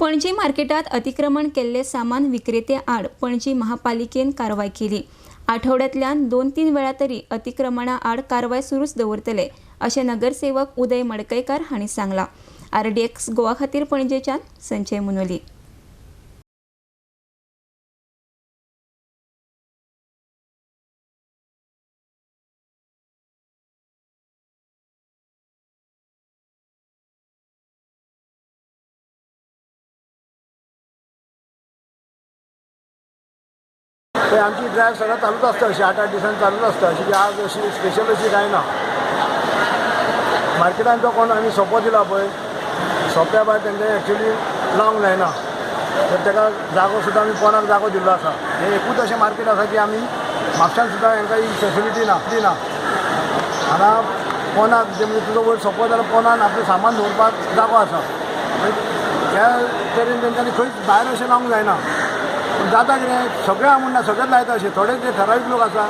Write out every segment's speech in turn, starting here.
पणजी मार्केटात अतिक्रमण केल्ले सामान विक्रेते आड पणजी महापालिकेन कारवाय केली। आठवड्यातल्यान 2-3 वेळा तरी अतिक्रमणा आड कारवाय सुरूच दवरतले अशें नगरसेवक उदय मडकयकार हांणी सांगला। RDX गोवा खातीर पणजेच्यान संजय मुनोली। आमची ड्रायव्ह सगळं चालूच असतं, अशी 8-8 दिवसांनी चालूच असतं, अशी की आज अशी स्पेशल अशी काय ना। मार्केटान जो कोण आमी सोपो दिला पळय, सोप्या भायर तेंचे एक्चुअली लावंक जायना, तर ताका जागो सुद्दां आमी कोणाक जागो दिल्लो आसा। हे एकूच अशें मार्केट आसा की आमी म्हापशान सुद्दां हांकां ही फेसिलिटी ना दिना। हांगा कोणाक जे म्हणजे तुजो वयर सोंपो जाल्यार कोणान आपलें सामान दवरपाक जागो आसा, ह्या तरेन तेंच्यांनी खंयच भायर अशें लावंक जायना। जाता कितें सगळें हांव म्हणना सगळेंच लायता अशें, थोडे जे ठरावीक लोक आसा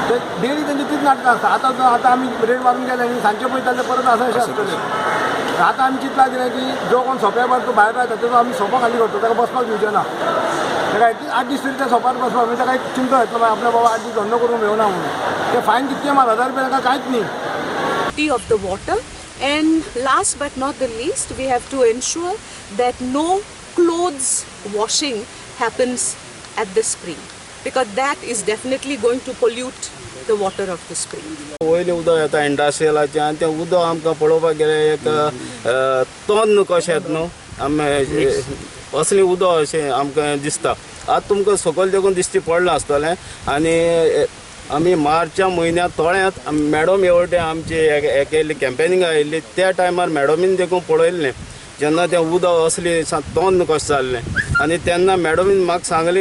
ते डेली तेंची तीच नाटकां आसता। आतां आमी रेट मारून गेले आनी सांजचे पळयताले परत असं अशें आसतलें। आतां आमी चिंतला कितें की जो कोण सोंप्या भायर तो भायर रावता तेजो आमी सोफो खाली करतो, ताका बसपाक दिवचें ना। ताका 8 दीस तरी त्या सोफार बसपाक म्हणजे ताका एक चिंतो येतलो आपल्या बाबा 8 दीस धंदो करूंक मेळना म्हणून। ते फायन कितके मार 1000 रुपया ताका कांयच न्ही। Of the water, and last but not the least, we have to ensure that no clothes washing happens at the spring, because that is definitely going to pollute the water of the spring. वयलें उदक येता इंडस्ट्रियलाचें आनी तें उदक आमकां पळोवपाक गेल्यार एक तोंड कशें येता न्हू, आमी असलें उदक अशें आमकां दिसता। आतां तुमकां सकयल देखून दिश्टी पडलें आसतलें। आनी आमी मार्च्या म्हयन्या तोळ्यांत मॅडम हेवटे आमची एक कॅम्पेनींग आयिल्ली, त्या टायमार मॅडमीन देखून पळयल्लें जेन्ना तें उदक असलें तोंड कशें जाल्लें, आनी तेन्ना मॅडमीन म्हाका सांगलें